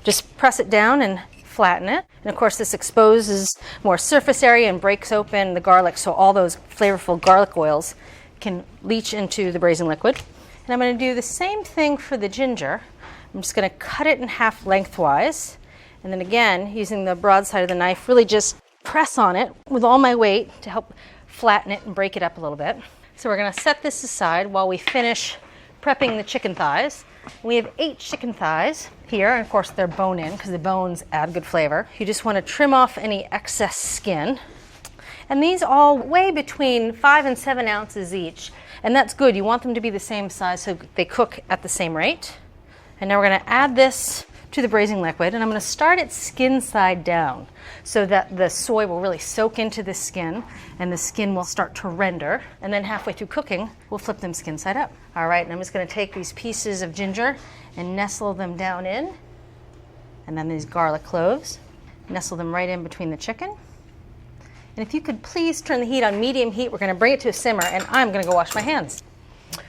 Just press it down and flatten it. And of course this exposes more surface area and breaks open the garlic so all those flavorful garlic oils can leach into the braising liquid. And I'm going to do the same thing for the ginger. I'm just going to cut it in half lengthwise. And then again, using the broad side of the knife, really just press on it with all my weight to help flatten it and break it up a little bit. So we're going to set this aside while we finish prepping the chicken thighs. We have 8 chicken thighs here, and of course they're bone-in because the bones add good flavor. You just want to trim off any excess skin. And these all weigh between 5 and 7 ounces each. And that's good. You want them to be the same size so they cook at the same rate. And now we're going to add this to the braising liquid, and I'm going to start it skin side down so that the soy will really soak into the skin and the skin will start to render. And then halfway through cooking, we'll flip them skin side up. All right, and I'm just going to take these pieces of ginger and nestle them down in. And then these garlic cloves, nestle them right in between the chicken. And if you could please turn the heat on medium heat, we're going to bring it to a simmer, and I'm going to go wash my hands.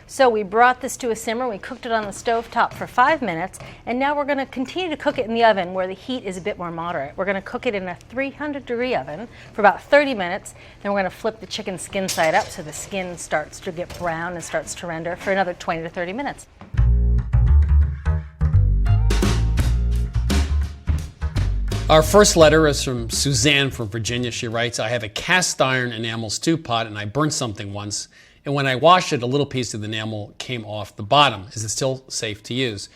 So we brought this to a simmer, we cooked it on the stove top for 5 minutes, and now we're going to continue to cook it in the oven where the heat is a bit more moderate. We're going to cook it in a 300-degree oven for about 30 minutes, then we're going to flip the chicken skin side up so the skin starts to get brown and starts to render for another 20 to 30 minutes. Our first letter is from Suzanne from Virginia. She writes, I have a cast iron enamel stew pot and I burnt something once. And when I washed it, a little piece of the enamel came off the bottom. Is it still safe to use?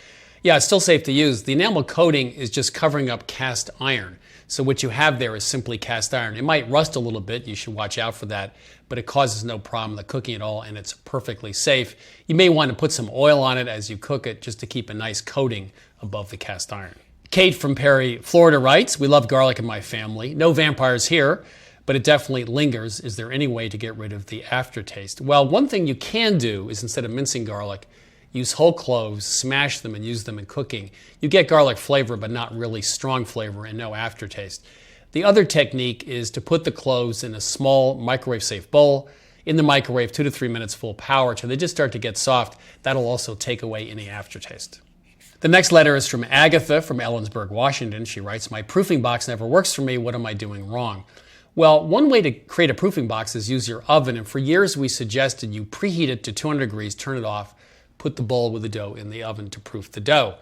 Yeah, it's still safe to use. The enamel coating is just covering up cast iron. So what you have there is simply cast iron. It might rust a little bit. You should watch out for that. But it causes no problem in the cooking at all, and it's perfectly safe. You may want to put some oil on it as you cook it just to keep a nice coating above the cast iron. Kate from Perry, Florida writes, we love garlic in my family. No vampires here, but it definitely lingers. Is there any way to get rid of the aftertaste? Well, one thing you can do is instead of mincing garlic, use whole cloves, smash them, and use them in cooking. You get garlic flavor, but not really strong flavor and no aftertaste. The other technique is to put the cloves in a small microwave-safe bowl, in the microwave 2 to 3 minutes full power till they just start to get soft. That'll also take away any aftertaste. The next letter is from Agatha from Ellensburg, Washington. She writes, my proofing box never works for me. What am I doing wrong? Well, one way to create a proofing box is use your oven. And for years we suggested you preheat it to 200 degrees, turn it off, put the bowl with the dough in the oven to proof the dough.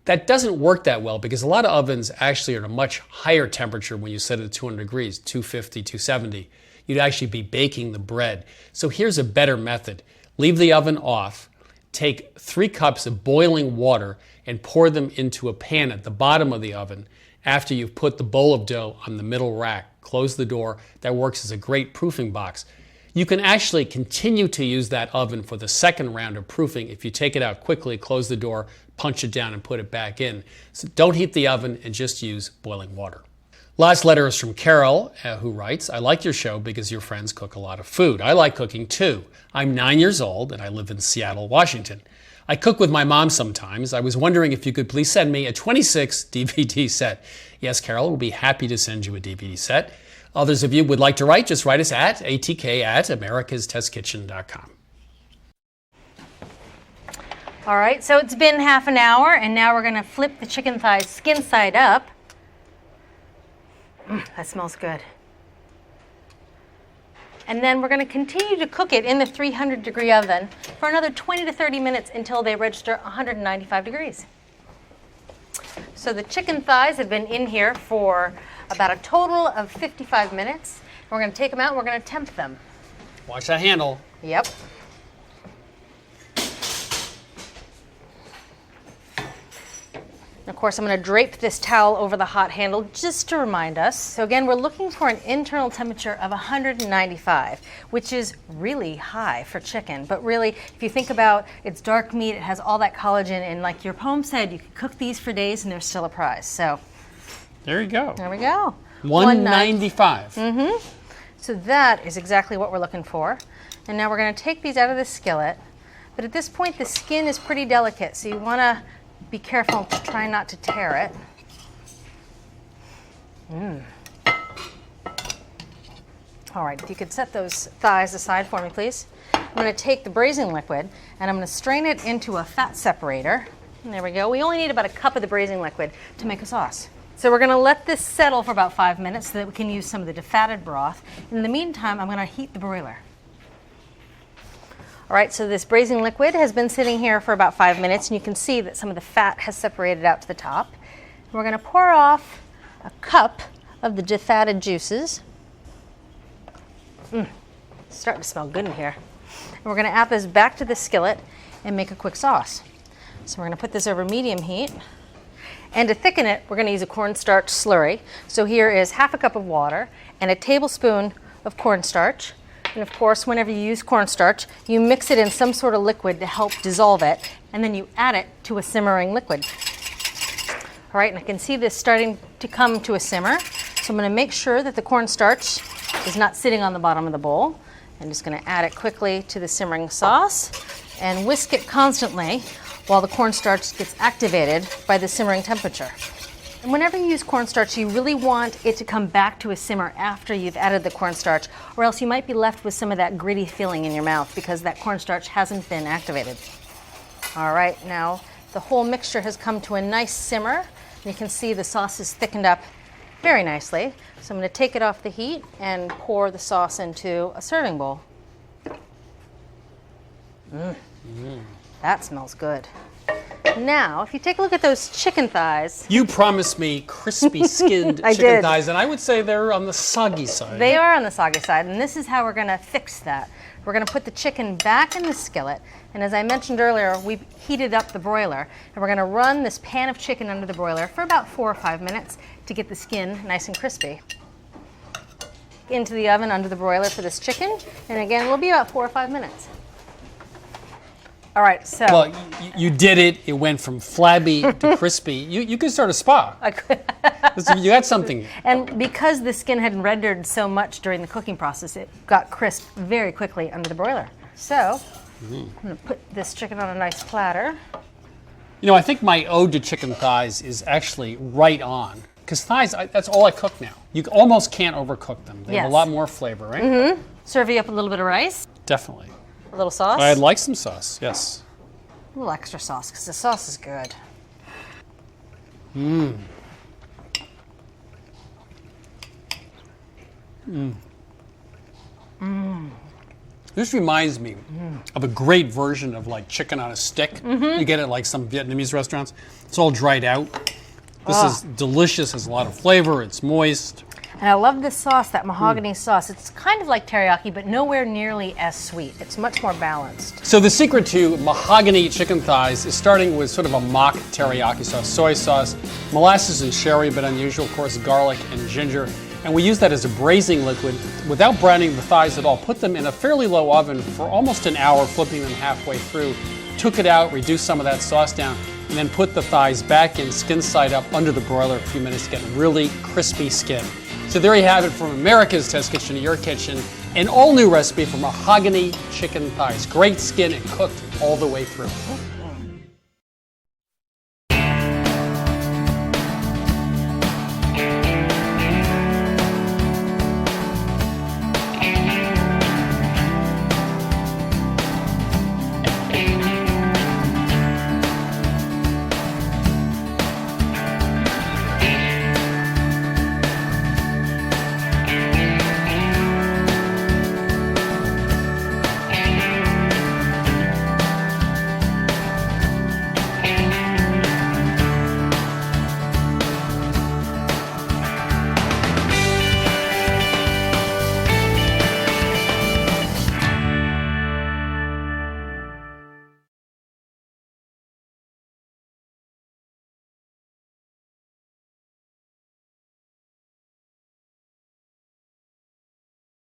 That doesn't work that well because a lot of ovens actually are at a much higher temperature when you set it at 200 degrees, 250, 270. You'd actually be baking the bread. So here's a better method. Leave the oven off, take 3 cups of boiling water and pour them into a pan at the bottom of the oven after you've put the bowl of dough on the middle rack. Close the door. That works as a great proofing box. You can actually continue to use that oven for the second round of proofing if you take it out quickly, close the door, punch it down, and put it back in. So don't heat the oven and just use boiling water. Last letter is from Carol, who writes, I like your show because your friends cook a lot of food. I like cooking too. I'm 9 years old and I live in Seattle, Washington. I cook with my mom sometimes. I was wondering if you could please send me a 26 DVD set. Yes, Carol, we'll be happy to send you a DVD set. Others of you would like to write, just write us at atk@americastestkitchen.com. All right, so it's been half an hour, and now we're going to flip the chicken thighs skin side up. That smells good. And then we're going to continue to cook it in the 300-degree oven for another 20 to 30 minutes until they register 195 degrees. So the chicken thighs have been in here for about a total of 55 minutes. We're going to take them out and we're going to temp them. Watch that handle. Yep. And of course, I'm going to drape this towel over the hot handle just to remind us. So again, we're looking for an internal temperature of 195, which is really high for chicken. But really, if you think about it's dark meat, it has all that collagen, and like your poem said, you can cook these for days and they're still a prize. So there you go. There we go. 195. So that is exactly what we're looking for. And now we're going to take these out of the skillet. But at this point, the skin is pretty delicate, so you want to be careful to try not to tear it. All right, if you could set those thighs aside for me, please. I'm going to take the braising liquid and I'm going to strain it into a fat separator. And there we go. We only need about a cup of the braising liquid to make a sauce. So we're going to let this settle for about 5 minutes so that we can use some of the defatted broth. In the meantime, I'm going to heat the broiler. All right, so this braising liquid has been sitting here for about 5 minutes, and you can see that some of the fat has separated out to the top. We're going to pour off a cup of the defatted juices. It's starting to smell good in here. And we're going to add this back to the skillet and make a quick sauce. So we're going to put this over medium heat. And to thicken it, we're going to use a cornstarch slurry. So here is half a cup of water and a tablespoon of cornstarch. And of course, whenever you use cornstarch, you mix it in some sort of liquid to help dissolve it, and then you add it to a simmering liquid. All right, and I can see this starting to come to a simmer. So I'm going to make sure that the cornstarch is not sitting on the bottom of the bowl. I'm just going to add it quickly to the simmering sauce and whisk it constantly while the cornstarch gets activated by the simmering temperature. And whenever you use cornstarch, you really want it to come back to a simmer after you've added the cornstarch, or else you might be left with some of that gritty feeling in your mouth because that cornstarch hasn't been activated. All right, now the whole mixture has come to a nice simmer. And you can see the sauce is thickened up very nicely. So I'm going to take it off the heat and pour the sauce into a serving bowl. That smells good. Now, if you take a look at those chicken thighs. You promised me crispy skinned I chicken did. thighs, and I would say they're on the soggy side. They are on the soggy side, and this is how we're going to fix that. We're going to put the chicken back in the skillet, and as I mentioned earlier, we've heated up the broiler, and we're going to run this pan of chicken under the broiler for about 4 or 5 minutes to get the skin nice and crispy. Into the oven under the broiler for this chicken, and again, we'll be about 4 or 5 minutes. All right, so. Well, you did it. It went from flabby to crispy. You could start a spa. I could. You got something. And because the skin had rendered so much during the cooking process, it got crisp very quickly under the broiler. So I'm going to put this chicken on a nice platter. You know, I think my ode to chicken thighs is actually right on. Because thighs, that's all I cook now. You almost can't overcook them. They have a Yes. lot more flavor, right? Serve you up a little bit of rice, Definitely. a little sauce, I'd like some sauce, yes. a little extra sauce because the sauce is good. This reminds me of a great version of like chicken on a stick. You get it at like some Vietnamese restaurants. It's all dried out. This is delicious, has a lot of flavor, it's moist. And I love this sauce, that mahogany sauce. It's kind of like teriyaki, but nowhere nearly as sweet. It's much more balanced. So the secret to mahogany chicken thighs is starting with sort of a mock teriyaki sauce, soy sauce, molasses and sherry, but unusual, of course, garlic and ginger. And we use that as a braising liquid without browning the thighs at all. Put them in a fairly low oven for almost an hour, flipping them halfway through. Took it out, reduced some of that sauce down, and then put the thighs back in, skin side up, under the broiler a few minutes to get really crispy skin. So there you have it from America's Test Kitchen to your kitchen. An all-new recipe for mahogany chicken thighs. Great skin and cooked all the way through.